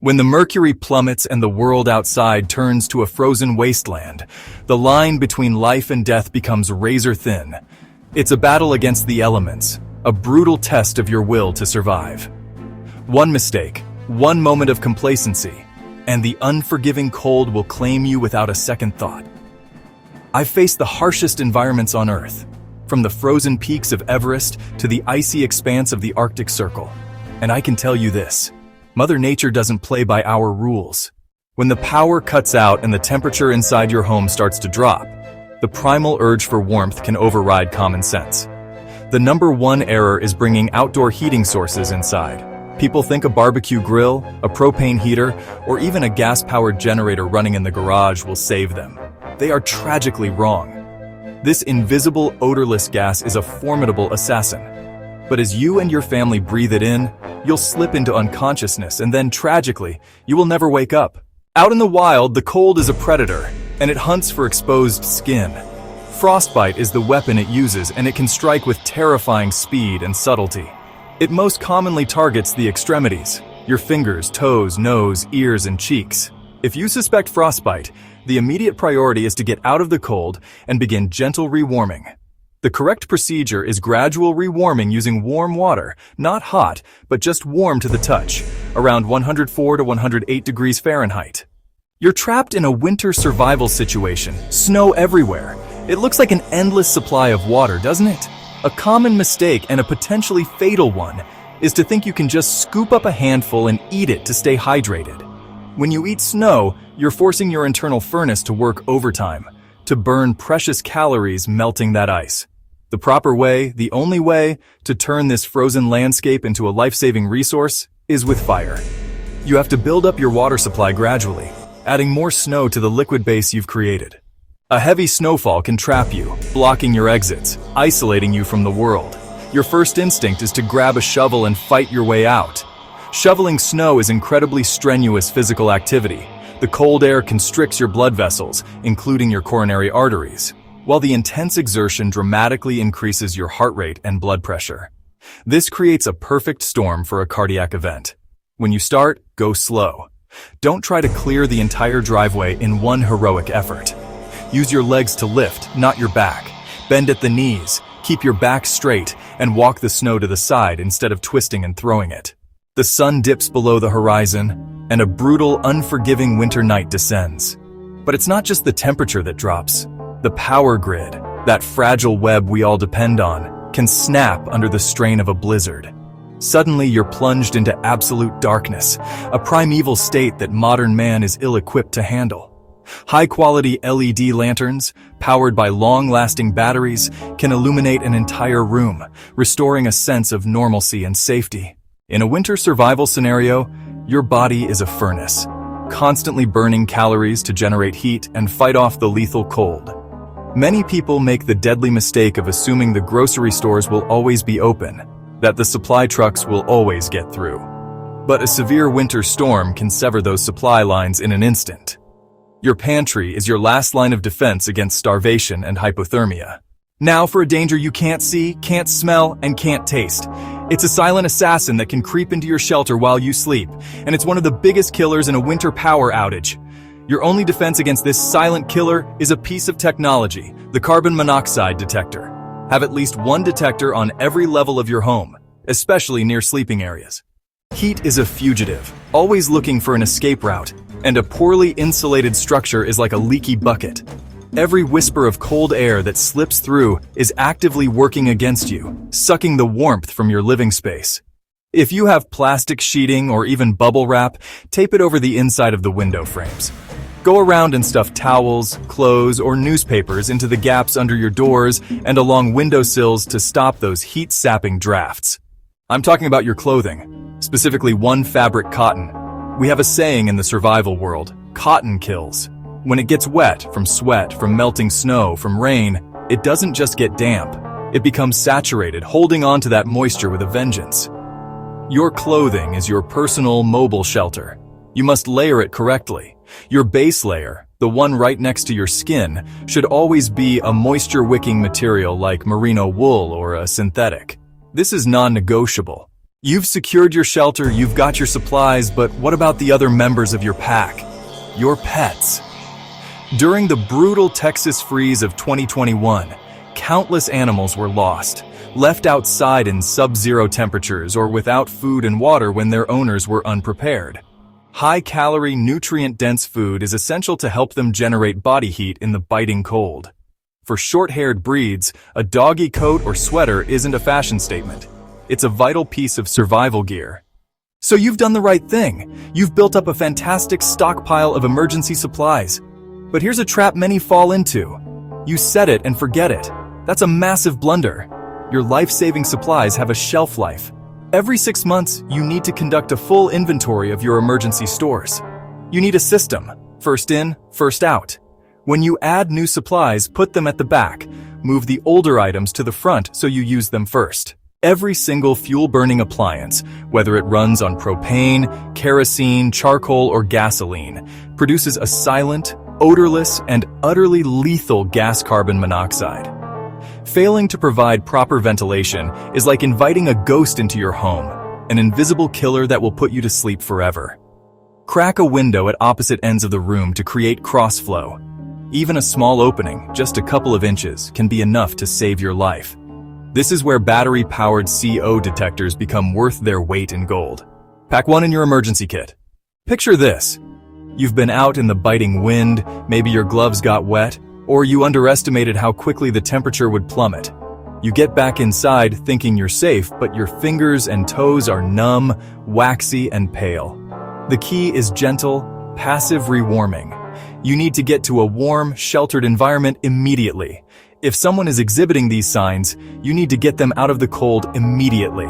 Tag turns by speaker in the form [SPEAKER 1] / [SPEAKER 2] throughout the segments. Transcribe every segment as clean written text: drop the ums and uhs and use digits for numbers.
[SPEAKER 1] When the mercury plummets and the world outside turns to a frozen wasteland, the line between life and death becomes razor thin. It's a battle against the elements, a brutal test of your will to survive. One mistake, one moment of complacency, and the unforgiving cold will claim you without a second thought. I've faced the harshest environments on Earth, from the frozen peaks of Everest to the icy expanse of the Arctic Circle. And I can tell you this. Mother Nature doesn't play by our rules. When the power cuts out and the temperature inside your home starts to drop, the primal urge for warmth can override common sense. The number one error is bringing outdoor heating sources inside. People think a barbecue grill, a propane heater, or even a gas-powered generator running in the garage will save them. They are tragically wrong. This invisible, odorless gas is a formidable assassin. But as you and your family breathe it in, you'll slip into unconsciousness, and then, tragically, you will never wake up. Out in the wild, the cold is a predator, and it hunts for exposed skin. Frostbite is the weapon it uses, and it can strike with terrifying speed and subtlety. It most commonly targets the extremities, your fingers, toes, nose, ears, and cheeks. If you suspect frostbite, the immediate priority is to get out of the cold and begin gentle rewarming. The correct procedure is gradual rewarming using warm water, not hot, but just warm to the touch, around 104 to 108 degrees Fahrenheit. You're trapped in a winter survival situation, snow everywhere. It looks like an endless supply of water, doesn't it? A common mistake, and a potentially fatal one, is to think you can just scoop up a handful and eat it to stay hydrated. When you eat snow, you're forcing your internal furnace to work overtime, to burn precious calories melting that ice. The proper way, the only way, to turn this frozen landscape into a life-saving resource is with fire. You have to build up your water supply gradually, adding more snow to the liquid base you've created. A heavy snowfall can trap you, blocking your exits, isolating you from the world. Your first instinct is to grab a shovel and fight your way out. Shoveling snow is incredibly strenuous physical activity. The cold air constricts your blood vessels, including your coronary arteries, while the intense exertion dramatically increases your heart rate and blood pressure. This creates a perfect storm for a cardiac event. When you start, go slow. Don't try to clear the entire driveway in one heroic effort. Use your legs to lift, not your back. Bend at the knees, keep your back straight, and walk the snow to the side instead of twisting and throwing it. The sun dips below the horizon, and a brutal, unforgiving winter night descends. But it's not just the temperature that drops. The power grid, that fragile web we all depend on, can snap under the strain of a blizzard. Suddenly you're plunged into absolute darkness, a primeval state that modern man is ill-equipped to handle. High-quality LED lanterns, powered by long-lasting batteries, can illuminate an entire room, restoring a sense of normalcy and safety. In a winter survival scenario, your body is a furnace, constantly burning calories to generate heat and fight off the lethal cold. Many people make the deadly mistake of assuming the grocery stores will always be open, that the supply trucks will always get through. But a severe winter storm can sever those supply lines in an instant. Your pantry is your last line of defense against starvation and hypothermia. Now for a danger you can't see, can't smell, and can't taste. It's a silent assassin that can creep into your shelter while you sleep, and it's one of the biggest killers in a winter power outage. Your only defense against this silent killer is a piece of technology, the carbon monoxide detector. Have at least one detector on every level of your home, especially near sleeping areas. Heat is a fugitive, always looking for an escape route, and a poorly insulated structure is like a leaky bucket. Every whisper of cold air that slips through is actively working against you, sucking the warmth from your living space. If you have plastic sheeting or even bubble wrap, tape it over the inside of the window frames. Go around and stuff towels, clothes, or newspapers into the gaps under your doors and along windowsills to stop those heat-sapping drafts. I'm talking about your clothing, specifically one fabric, cotton. We have a saying in the survival world, cotton kills. When it gets wet, from sweat, from melting snow, from rain, it doesn't just get damp. It becomes saturated, holding on to that moisture with a vengeance. Your clothing is your personal mobile shelter. You must layer it correctly. Your base layer, the one right next to your skin, should always be a moisture-wicking material like merino wool or a synthetic. This is non-negotiable. You've secured your shelter, you've got your supplies, but what about the other members of your pack? Your pets. During the brutal Texas freeze of 2021, countless animals were lost, left outside in sub-zero temperatures or without food and water when their owners were unprepared. High-calorie, nutrient-dense food is essential to help them generate body heat in the biting cold. For short-haired breeds, a doggy coat or sweater isn't a fashion statement. It's a vital piece of survival gear. So you've done the right thing. You've built up a fantastic stockpile of emergency supplies. But here's a trap many fall into. You set it and forget it. That's a massive blunder. Your life-saving supplies have a shelf life. Every 6 months, you need to conduct a full inventory of your emergency stores. You need a system. First in, first out. When you add new supplies, put them at the back. Move the older items to the front so you use them first. Every single fuel-burning appliance, whether it runs on propane, kerosene, charcoal, or gasoline, produces a silent, odorless, and utterly lethal gas carbon monoxide. Failing to provide proper ventilation is like inviting a ghost into your home, an invisible killer that will put you to sleep forever. Crack a window at opposite ends of the room to create cross-flow. Even a small opening, just a couple of inches, can be enough to save your life. This is where battery-powered CO detectors become worth their weight in gold. Pack one in your emergency kit. Picture this. You've been out in the biting wind, maybe your gloves got wet, or you underestimated how quickly the temperature would plummet. You get back inside thinking you're safe, but your fingers and toes are numb, waxy, and pale. The key is gentle, passive rewarming. You need to get to a warm, sheltered environment immediately. If someone is exhibiting these signs, you need to get them out of the cold immediately.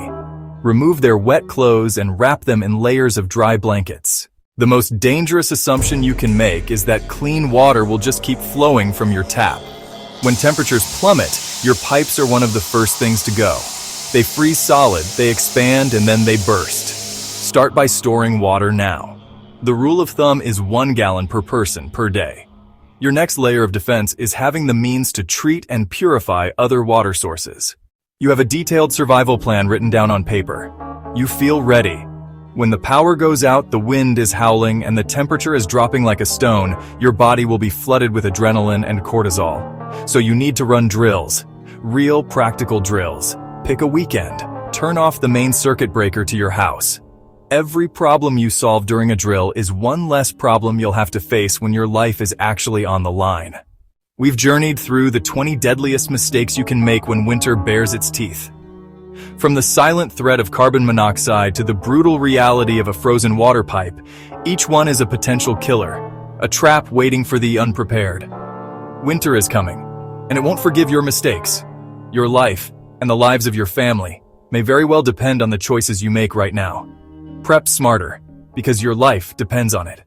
[SPEAKER 1] Remove their wet clothes and wrap them in layers of dry blankets. The most dangerous assumption you can make is that clean water will just keep flowing from your tap. When temperatures plummet, your pipes are one of the first things to go. They freeze solid, they expand, and then they burst. Start by storing water now. The rule of thumb is 1 gallon per person per day. Your next layer of defense is having the means to treat and purify other water sources. You have a detailed survival plan written down on paper. You feel ready. When the power goes out, the wind is howling, and the temperature is dropping like a stone, your body will be flooded with adrenaline and cortisol. So you need to run drills. Real practical drills. Pick a weekend. Turn off the main circuit breaker to your house. Every problem you solve during a drill is one less problem you'll have to face when your life is actually on the line. We've journeyed through the 20 deadliest mistakes you can make when winter bares its teeth. From the silent threat of carbon monoxide to the brutal reality of a frozen water pipe, each one is a potential killer, a trap waiting for the unprepared. Winter is coming, and it won't forgive your mistakes. Your life, and the lives of your family, may very well depend on the choices you make right now. Prep smarter, because your life depends on it.